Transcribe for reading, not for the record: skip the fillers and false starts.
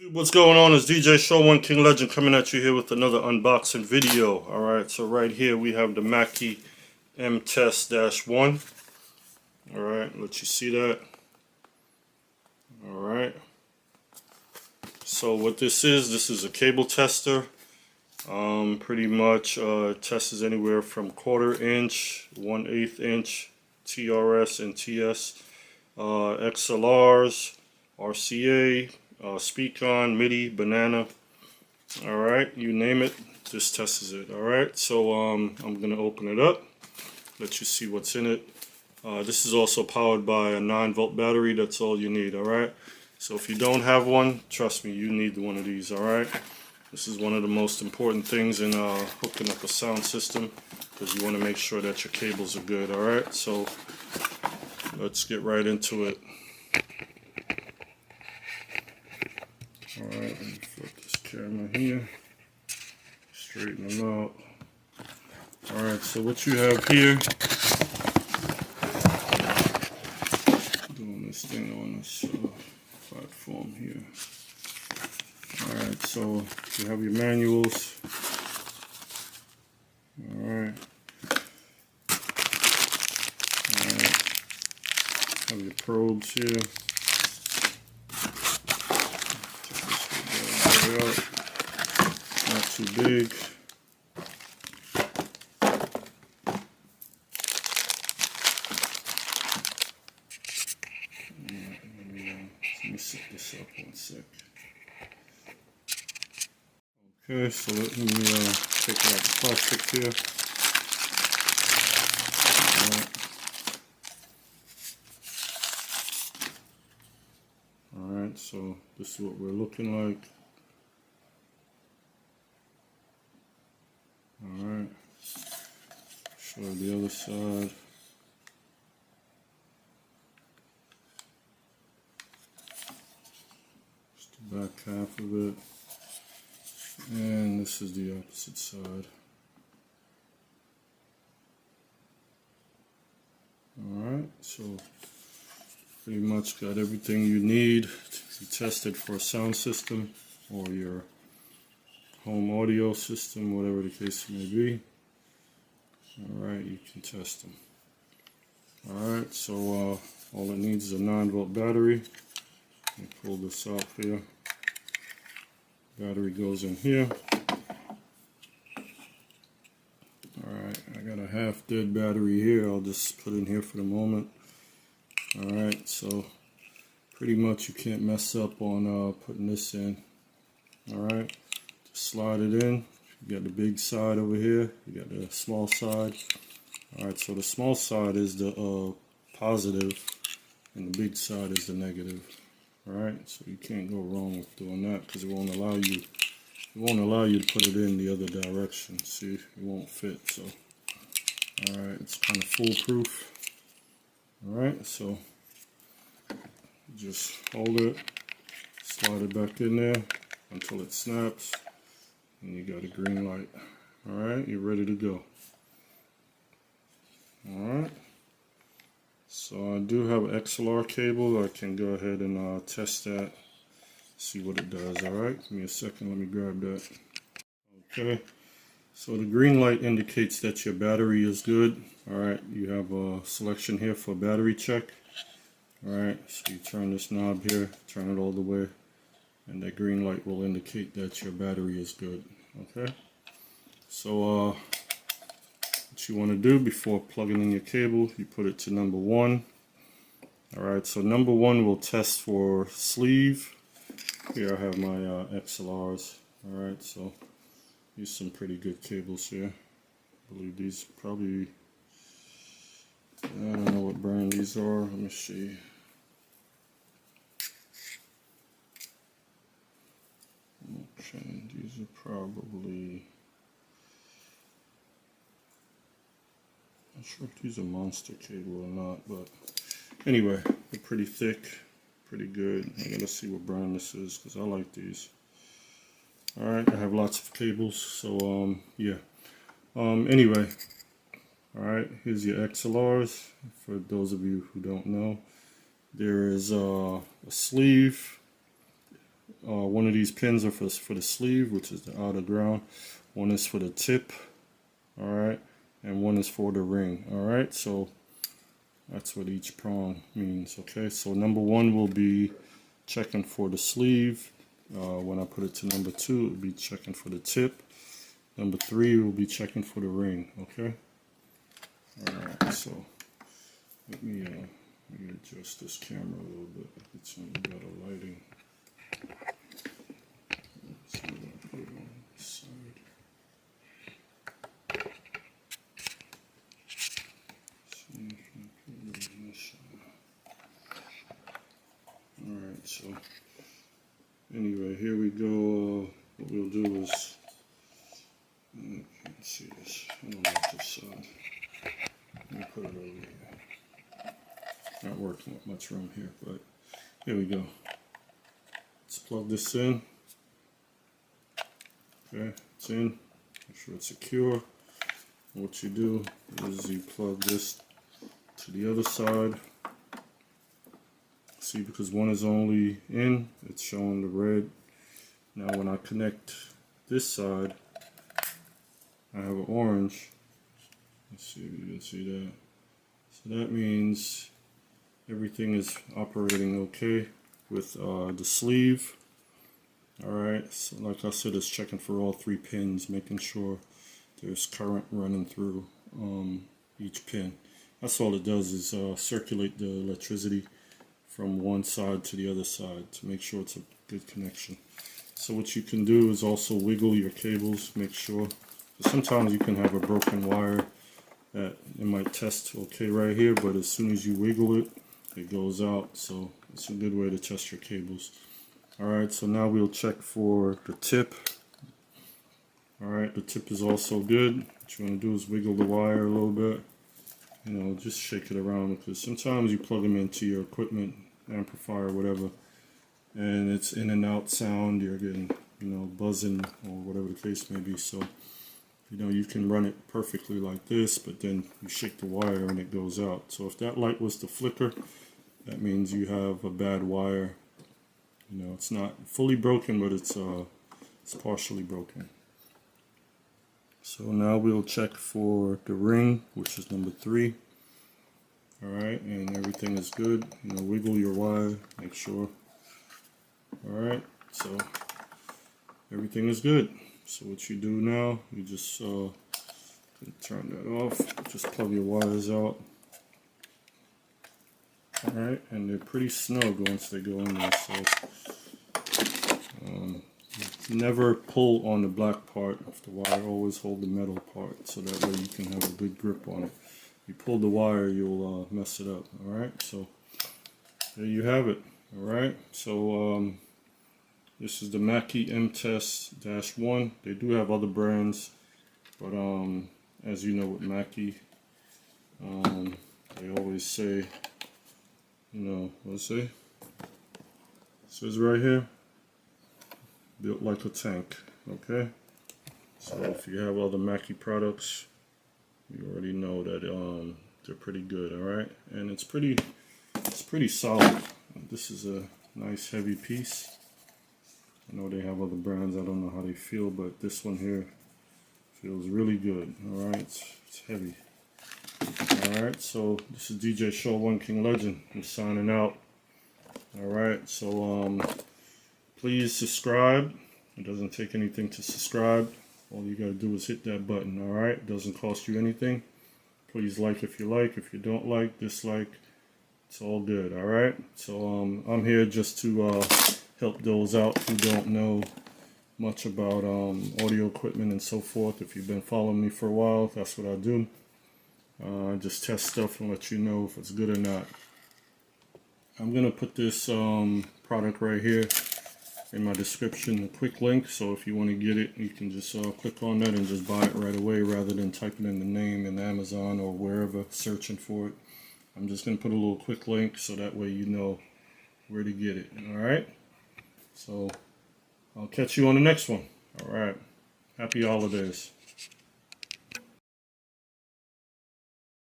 What's going on? It's DJ Show One King Legend coming at you here with another unboxing video. Alright, so right here we have the MACKIE Mtest-1. Alright, let you see that. Alright. So what this is a cable tester. Pretty much tests anywhere from 1/4 inch, 1/8 inch, TRS and TS, XLRs, RCA, Speakon, MIDI, banana. Alright, you name it, this tests it. Alright, so I'm going to open it up, let you see what's in it. This is also powered by a 9-volt battery. That's all you need. Alright, so if you don't have one, trust me, you need one of these. Alright, this is one of the most important things in hooking up a sound system, because you want to make sure that your cables are good. Alright, so let's get right into it. Alright, let me flip this camera here, straighten them out. Alright, so what you have here, doing this thing on this platform here. Alright, so you have your manuals. Alright. Have your probes here. Not too big. Let me set this up one sec. Okay, so let me take out the plastic here. Alright, so this is what we're looking like. Alright, show the other side. Just the back half of it. And this is the opposite side. Alright, so pretty much got everything you need to be tested for a sound system or your home audio system, whatever the case may be. Alright, you can test them. Alright, so all it needs is a 9-volt battery. Let me pull this out here. Battery goes in here. Alright, I got a half dead battery here. I'll just put in here for the moment. Alright, so pretty much you can't mess up on putting this in. Alright, just slide it in. You got the big side over here, you got the small side. Alright, so the small side is the positive and the big side is the negative. Alright, so you can't go wrong with doing that, because it won't allow you to put it in the other direction. See, it won't fit. So alright, it's kind of foolproof. Alright, so just hold it, slide it back in there until it snaps, and you got a green light. Alright, you're ready to go. Alright, so I do have an XLR cable. I can go ahead and test that, see what it does. Alright, give me a second, let me grab that. Okay, so the green light indicates that your battery is good. Alright, you have a selection here for battery check. Alright, so you turn this knob here, turn it all the way, and that green light will indicate that your battery is good. Okay, so what you want to do before plugging in your cable, you put it to number 1. Alright, so number 1 will test for sleeve. Here I have my XLRs. Alright, so use some pretty good cables here. I believe these probably, I don't know what brand these are. Let me see. Okay, these are probably, not sure if these are monster cable or not, but anyway, they're pretty thick, pretty good. I gotta see what brand this is, because I like these. Alright, I have lots of cables, so yeah. Anyway, alright, here's your XLRs. For those of you who don't know, there is a sleeve one of these pins are for the sleeve, which is the outer ground. One is for the tip, all right, and one is for the ring, all right. So that's what each prong means, okay. So number 1 will be checking for the sleeve. When I put it to number 2, it will be checking for the tip. Number 3 will be checking for the ring, okay. All right, so let me adjust this camera a little bit. It's only got a lighting. So I'm gonna put it on the side. See if I can put it on this side. Alright, so anyway, here we go. What we'll do is, I can't see this. I don't like this side. Let me put it over here. Not working with much room here, but here we go. Let's plug this in. Okay, it's in. Make sure it's secure. What you do is you plug this to the other side. See, because one is only in, it's showing the red. Now when I connect this side, I have an orange. Let's see if you can see that. So that means everything is operating okay with the sleeve. Alright, so like I said, it's checking for all 3 pins, making sure there's current running through each pin. That's all it does, is circulate the electricity from one side to the other side to make sure it's a good connection. So what you can do is also wiggle your cables, make sure. Sometimes you can have a broken wire that it might test okay right here, but as soon as you wiggle it, it goes out. So it's a good way to test your cables. Alright, so now we'll check for the tip. Alright, the tip is also good. What you want to do is wiggle the wire a little bit. You know, just shake it around, because sometimes you plug them into your equipment, amplifier or whatever, and it's in and out sound. You're getting, you know, buzzing or whatever the case may be. So, you know, you can run it perfectly like this, but then you shake the wire and it goes out. So if that light was to flicker, that means you have a bad wire. You know, it's not fully broken, but it's partially broken. So now we'll check for the ring, which is number 3. Alright, and everything is good. You know, wiggle your wire, make sure. Alright, so everything is good. So what you do now, you just turn that off, just plug your wires out. Alright, and they're pretty snug once they go in there, so never pull on the black part of the wire, always hold the metal part, so that way you can have a good grip on it. If you pull the wire, you'll mess it up. Alright, so there you have it. Alright, so this is the MACKIE Mtest-1. They do have other brands, but as you know with MACKIE, they always say, you know, let's see, it says right here, built like a tank. Okay, so if you have other MACKIE products, you already know that they're pretty good. All right, and it's pretty solid. This is a nice heavy piece. I know they have other brands, I don't know how they feel, but this one here feels really good. All right, it's heavy. All right, so this is DJ Show 1 King Legend. I'm signing out. All right, so please subscribe. It doesn't take anything to subscribe. All you gotta do is hit that button. All right, it doesn't cost you anything. Please like if you like. If you don't like, dislike. It's all good. All right. So I'm here just to help those out who don't know much about audio equipment and so forth. If you've been following me for a while, that's what I do. I just test stuff and let you know if it's good or not. I'm gonna put this product right here in my description, a quick link, so if you want to get it, you can just click on that and just buy it right away rather than typing in the name in Amazon or wherever searching for it. I'm just going to put a little quick link so that way you know where to get it. Alright, so I'll catch you on the next one. Alright, happy holidays.